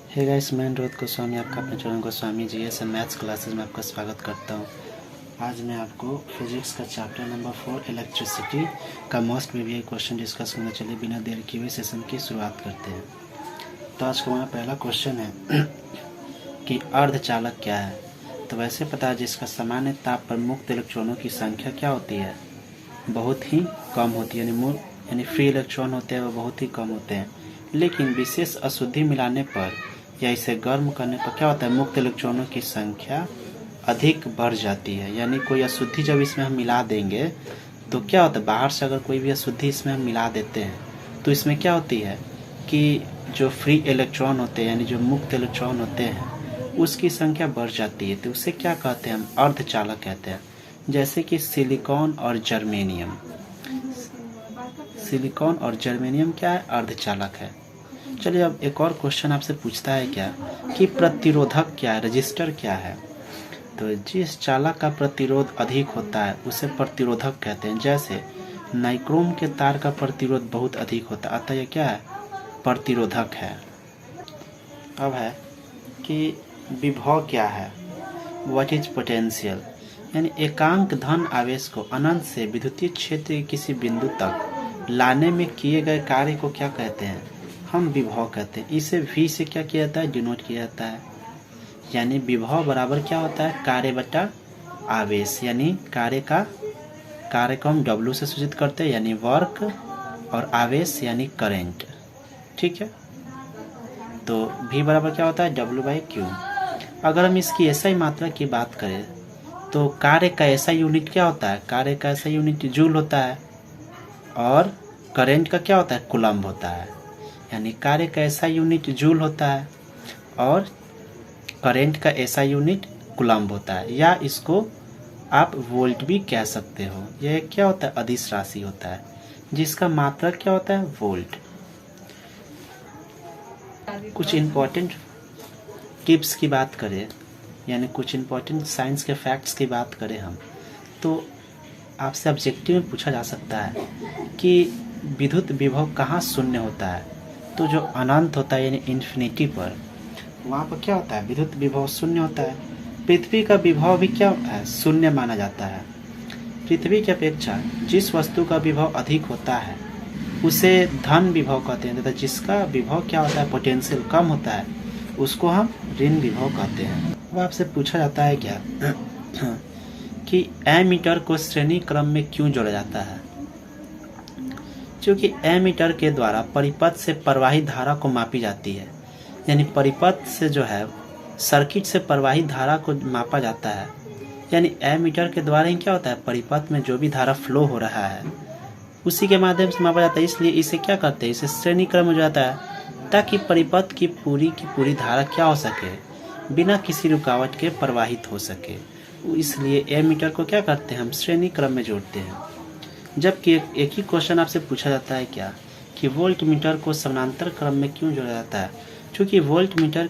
Hey guys, मैं अनुरोध गोस्वामी आपका अपने channel Goswami GS and maths classes में आपका स्वागत करता हूँ। आज मैं आपको फिजिक्स का चैप्टर नंबर 4 इलेक्ट्रिसिटी का मोस्ट प्रीवियस क्वेश्चन डिस्कस करना। चलिए बिना देर किए हुए सेशन की शुरुआत करते हैं। तो आज का हमारा पहला क्वेश्चन है कि अर्धचालक क्या है। तो वैसे पता है जिसका सामान्य ताप पर मुक्त इलेक्ट्रॉनों की संख्या क्या होती है, बहुत ही कम होती है। यानी फ्री इलेक्ट्रॉन होते हैं वो बहुत ही कम होते हैं, लेकिन विशेष अशुद्धि मिलाने पर या इसे गर्म करने पर क्या होता है, मुक्त इलेक्ट्रॉनों की संख्या अधिक बढ़ जाती है। यानी कोई अशुद्धि जब इसमें हम मिला देंगे तो क्या होता है, बाहर से अगर कोई भी अशुद्धि इसमें हम मिला देते हैं तो इसमें क्या होती है कि जो फ्री इलेक्ट्रॉन होते हैं यानी जो मुक्त इलेक्ट्रॉन होते हैं उसकी संख्या बढ़ जाती है। तो उसे क्या कहते हैं, हम अर्धचालक कहते हैं। जैसे कि सिलिकॉन और जर्मेनियम। सिलिकॉन और जर्मेनियम क्या है, अर्धचालक है। चलिए अब एक और क्वेश्चन आपसे पूछता है क्या कि प्रतिरोधक क्या है, रजिस्टर क्या है। तो जिस चालक का प्रतिरोध अधिक होता है उसे प्रतिरोधक कहते हैं। जैसे नाइक्रोम के तार का प्रतिरोध बहुत अधिक होता है, अतः यह क्या है, प्रतिरोधक है। अब है कि विभव क्या है, व्हाट इज पोटेंशियल। यानी एकांक धन आवेश को अनंत से विद्युतीय क्षेत्र के किसी बिंदु तक लाने में किए गए कार्य को क्या कहते हैं, हम विभव कहते हैं। इसे V से क्या किया जाता है, डिनोट किया जाता है। यानी विभव बराबर क्या होता है, कार्य बटा आवेश। यानी कार्य को हम W से सूचित करते हैं यानी वर्क, और आवेश यानी करंट। ठीक है, तो V बराबर क्या होता है, W/Q। अगर हम इसकी SI मात्रा की बात करें तो कार्य का SI यूनिट क्या होता है, कार्य का SI यूनिट जूल होता है, और करंट का क्या होता है, कूलम्ब होता है। यानी कार्य का SI यूनिट जूल होता है और करंट का SI यूनिट कूलम्ब होता है, या इसको आप वोल्ट भी कह सकते हो। यह क्या होता है, अदिश राशि होता है जिसका मात्रक क्या होता है, वोल्ट। कुछ इम्पोर्टेंट टिप्स की बात करें, यानी कुछ इम्पोर्टेंट साइंस के फैक्ट्स की बात करें हम, तो आपसे ऑब्जेक्टिव में पूछा जा सकता है कि विद्युत विभव कहाँ शून्य होता है। तो जो अनंत होता है यानी इन्फिनिटी पर, वहाँ पर क्या होता है, विद्युत विभव शून्य होता है। पृथ्वी का विभव भी क्या है, शून्य माना जाता है। पृथ्वी की अपेक्षा जिस वस्तु का विभव अधिक होता है उसे धन विभव कहते हैं, तथा जिसका विभव क्या होता है, पोटेंशियल कम होता है, उसको हम ऋण विभव कहते हैं। वो आपसे पूछा जाता है क्या कि एमीटर को श्रेणी क्रम में क्यों जोड़ा जाता है। क्योंकि एमीटर के द्वारा परिपथ से प्रवाहित धारा को मापी जाती है। यानी परिपथ से जो है सर्किट से प्रवाहित धारा को मापा जाता है। यानी एमीटर के द्वारा ही क्या होता है, परिपथ में जो भी धारा फ्लो हो रहा है उसी के माध्यम से मापा जाता है। इसलिए इसे क्या करते हैं, इसे श्रेणी क्रम हो जाता है ताकि परिपथ की पूरी धारा क्या हो सके, बिना किसी रुकावट के प्रवाहित हो सके। इसलिए एमीटर को क्या करते हैं, हम श्रेणी क्रम में जोड़ते हैं। जबकि एक ही क्वेश्चन आपसे पूछा जाता है क्या कि वोल्ट मीटर को समानांतर क्रम में क्यों जोड़ा जाता है। क्योंकि वोल्ट मीटर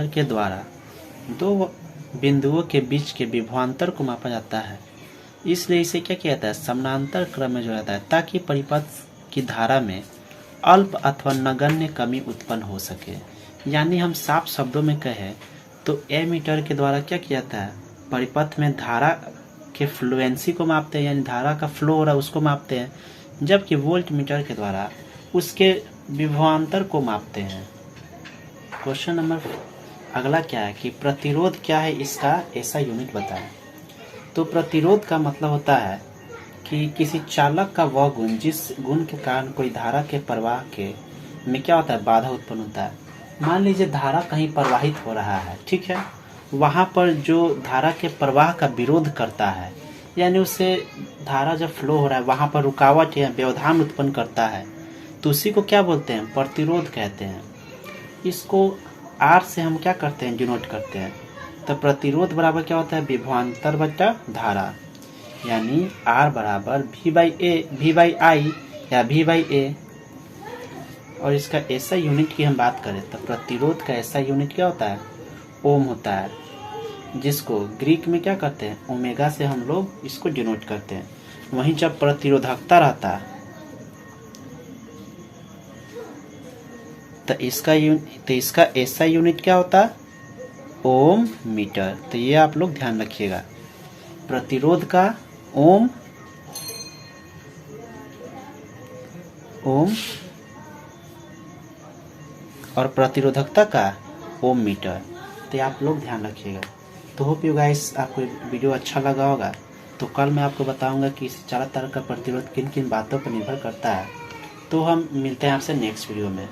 के द्वारा दो बिंदुओं के बीच के विभवांतर को मापा जाता है, इसलिए इसे क्या किया जाता है, समानांतर क्रम में जोड़ा जाता है ताकि परिपथ की धारा में अल्प अथवा नगण्य कमी उत्पन्न हो सके। यानी हम साफ शब्दों में कहें तो एमीटर के द्वारा क्या किया जाता है, परिपथ में धारा के फ्लुएंसी को मापते हैं, यानी धारा का फ्लो हो रहा है उसको मापते हैं, जबकि वोल्ट मीटर के द्वारा उसके विभवांतर को मापते हैं। क्वेश्चन नंबर अगला क्या है कि प्रतिरोध क्या है, इसका ऐसा यूनिट बताएं। तो प्रतिरोध का मतलब होता है कि किसी चालक का वह गुण जिस गुण के कारण कोई धारा के प्रवाह के में क्या होता है, बाधा उत्पन्न होता है। मान लीजिए धारा कहीं प्रवाहित हो रहा है, ठीक है, वहाँ पर जो धारा के प्रवाह का विरोध करता है, यानी उससे धारा जब फ्लो हो रहा है वहाँ पर रुकावट या व्यवधान उत्पन्न करता है, तो उसी को क्या बोलते हैं, प्रतिरोध कहते हैं। इसको R से हम क्या करते हैं, डिनोट करते हैं। तो प्रतिरोध बराबर क्या होता है, विभवांतर बटा धारा। यानी R बराबर V/I या V/A। और इसका ऐसा यूनिट की हम बात करें तो प्रतिरोध का ऐसा यूनिट क्या होता है, ओम होता है, जिसको ग्रीक में क्या करते हैं, ओमेगा से हम लोग इसको डिनोट करते हैं। वहीं जब प्रतिरोधकता रहता है तो इसका ऐसा यूनिट क्या होता है? ओम मीटर। तो ये आप लोग ध्यान रखिएगा। प्रतिरोध का ओम और प्रतिरोधकता का ओम मीटर। तो आप लोग ध्यान रखिएगा। तो होप यू गाइस आपको वीडियो अच्छा लगा होगा। तो कल मैं आपको बताऊंगा कि इस चारों तरह का प्रतिरोध किन किन बातों पर निर्भर करता है। तो हम मिलते हैं आपसे नेक्स्ट वीडियो में।